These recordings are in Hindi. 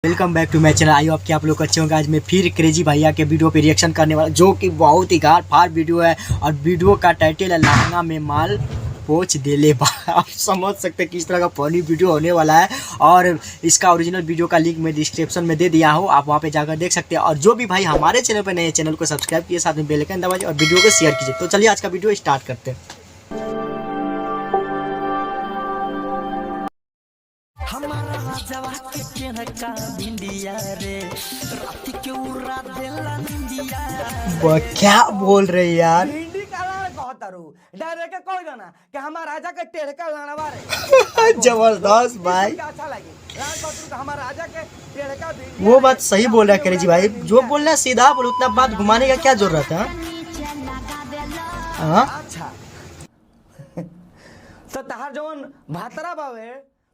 Welcome back to my channel. I hope कि आप लोग अच्छे होंगे। आज मैं फिर क्रेजी भैया के वीडियो पे रिएक्शन करने वाला, जो कि बहुत ही गार फार वीडियो है और वीडियो का टाइटल है लहंगा में माल पोच दे ले बा। आप समझ सकते हैं किस तरह का फनी वीडियो होने वाला है और इसका ओरिजिनल वीडियो का लिंक मैं डिस्क्रिप्शन में दे दिया हूँ, आप वहाँ पे जाकर देख सकते हैं। और जो भी भाई हमारे चैनल पर नए, चैनल को सब्सक्राइब किए, साथ में बेल आइकन दबाइए और वीडियो को शेयर कीजिए। तो चलिए आज का वीडियो स्टार्ट करते हैं। क्या बोल रहे यार, डायरेक्ट कोई गाना कि हमारा राजा के टेढ़का लाना रे। जबरदस्त भाई, अच्छा लगे हमारा राजा के टेढ़का भी। वो बात सही बोल रहा है क्रेजी भाई, जो बोलना है सीधा बोल, उतना बात घुमाने का क्या जरूरत है। अच्छा तो तहार जवन भातरा बावे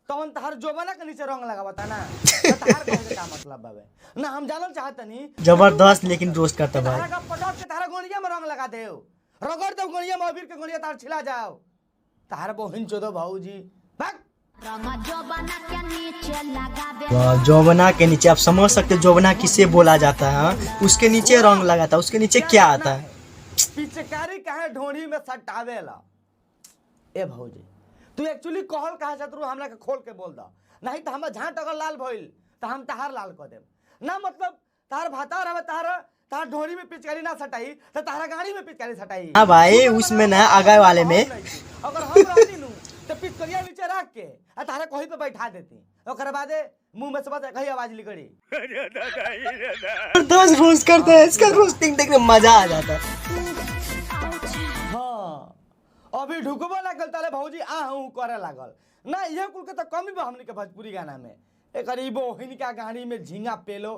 तवन तहार जोबना के नीचे रंग लगा बता ना, तो तहार कहे का मतलब बावे ना, हम जानल चाहतनी। जबरदस्त लेकिन रोस्ट करता भाई। तहार का पटक के तहार गोनिया में रंग लगा देओ, रगड़ दो गोनिया में, अबीर के गोनिया तार छिला जाओ। तहार बहन चोदो भाऊजी भाग जोबना के नीचे। आप समझ सकते हैं जोबना किसे बोला जाता है, उसके नीचे रंग लगाता है, उसके नीचे क्या आता है। पिचकारी काहे ढोणी में सटावेला। ए भौजी तू एक्चुअली कहल कहा चातरू, हमरा के खोल के बोल दा, नहीं तो हम झांट अगर लाल भइल तो हम तहार लाल कर देब ना। मतलब तहार भातार हमें तहार ढोणी में पिचकारी ना सटाई तो तहारा गाड़ी में पिचकारी सटाई। हाँ भाई, उसमें ना आगे वाले में अगर हम रहती नु तो पिचकरिया नीचे रख के आ तहारा कहीं पे बैठा देती, ओकर बादे मुंह में से बस कहीं आवाज निकली। दोस्त रोस्ट करते हैं, इसका रोस्टिंग देखने में मजा आ जाता है। हाँ अभी ढुकबो लागल ताले भौजी आहू करे लागल ना, ये कुल के तो कमी बा हमनी के भोजपुरी गाना में। एक गरीबो हिनका गाड़ी में झींगा पेलो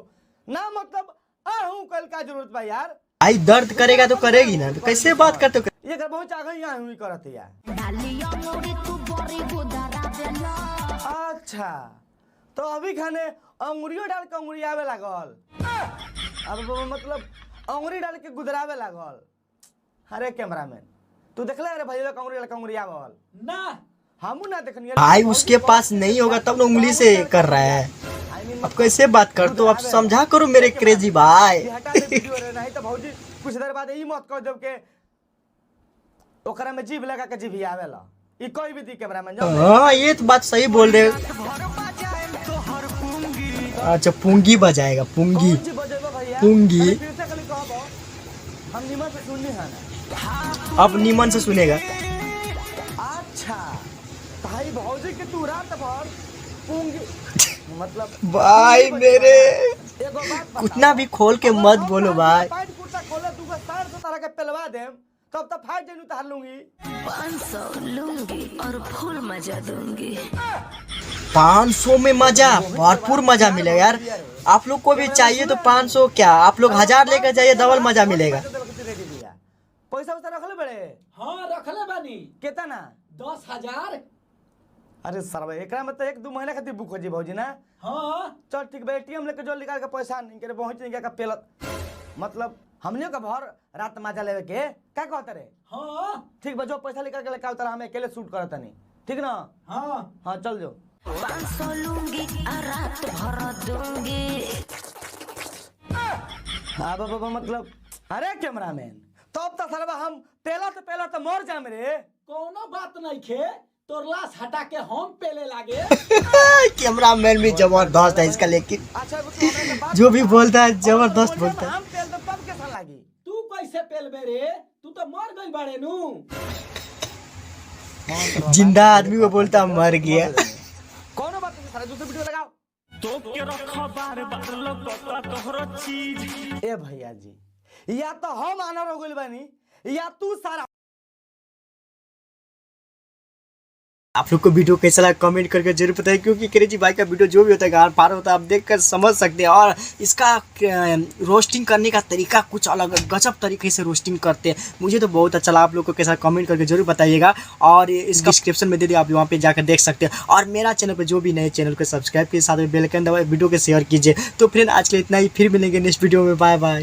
ना, मतलब आहू कल का जरूरत बा यार। आई दर्द करेगा तो करेगी ना, तो कैसे बात करते हो। ये कर बहुत आगे ही आहू ही करत है यार। अच्छा तो अभी खाने अंगुरियो डाल के अंगुरियावे लागल, अब मतलब अंगुरी डाल के गुदरावे लागल। अरे कैमरामैन तू देखले अरे भैया कंगुरियावल ना, हमू ना देखनी भाई, उसके पास नहीं होगा तब ना उंगली से कर रहा है। अब कैसे बात कर, तो आप समझा करो मेरे क्रेजी भाई। नहीं तो भौजी कुछ देर बाद ई मत कह देब के ओकरा में जीभ लगा के जीभ आवेला, ई कोई भी दी कैमरामैन। हाँ ये तो बात सही बोल रहे हो। अच्छा पुंगी बजाएगा, पुंगी पुंगी। हम निमन से सुननी है ना, अब नीमन से सुनेगा। अच्छा भाई भौजी के तू रात भर पुंगी मतलब भाई मेरे एगो बात उतना भी खोल के मत बोलो भाई। पैंट कुर्ता खोले तू को सार से तरह के पेलवा देम तब तो फाइट जेनु तहार लूंगी 500 लूंगी और फुल मजा दूंगी। 500 में मजा, भरपूर मजा मिलेगा यार। आप लोग को भी चाहिए तो 500 क्या, आप लोग 1000 लेकर जाइए, डबल मजा मिलेगा। पैसा उसा रखले बड़े? हाँ रखले बानी। कितना? 10,000। अरे सर एकरा में तो 1-2 महीना खातिर बुक हो जी भौजी ना। हाँ चल ठीक बा, एटीएम लेके जो निकाल के पैसा नहीं करे पहुंच नहीं का पेलत, मतलब हमने का भर रात मजा लेवे के का कहत रे। हाँ ठीक बा, जो पैसा निकाल के लेके आवत हम अकेले शूट करत नहीं, ठीक ना। हाँ हाँ चल जो 500 लूंगी और रात भर दूंगी। हाँ बाबा मतलब अरे कैमरामैन तब तो सरवा हम पेला तो मर जाम रे। कोनो बात नहीं खे, तोर लाश हटा के हम पेले लागे। कैमरामैन भी जबरदस्त है इसका, लेकिन अच्छा जो भी बोलता है जबरदस्त बोलता है। हम पेल तो तब कैसा लागी? तू कैसे पेलबे रे, तू तो मर गई बाड़े नु। जिंदा आदमी को बोलता मर गया। कोनो बात नहीं, सारा दूसरा वीडियो लगाओ तो के रखो बार लगता तोहरो चीज। ए भैया जी, या तो हम आनर हो गइल बानी या तू सारा। आप लोग को वीडियो कैसा लगा कमेंट करके जरूर बताइए, क्योंकि क्रेजी भाई का वीडियो जो भी होता है गार पार होता है, आप देखकर समझ सकते हैं। और इसका रोस्टिंग करने का तरीका कुछ अलग, गजब तरीके से रोस्टिंग करते हैं। मुझे तो बहुत अच्छा लगा, आप लोग को कैसा कमेंट करके जरूर बताइएगा। और इसका डिस्क्रिप्शन में दे दिया, आप वहाँ पे जाकर देख सकते हैं। और मेरा चैनल पर जो भी नए, चैनल को सब्सक्राइब कीजिए, साथ में बेल आइकन दबाइए, वीडियो को शेयर कीजिए। तो फ्रेंड आज के लिए इतना ही, फिर मिलेंगे नेक्स्ट वीडियो में। Bye bye.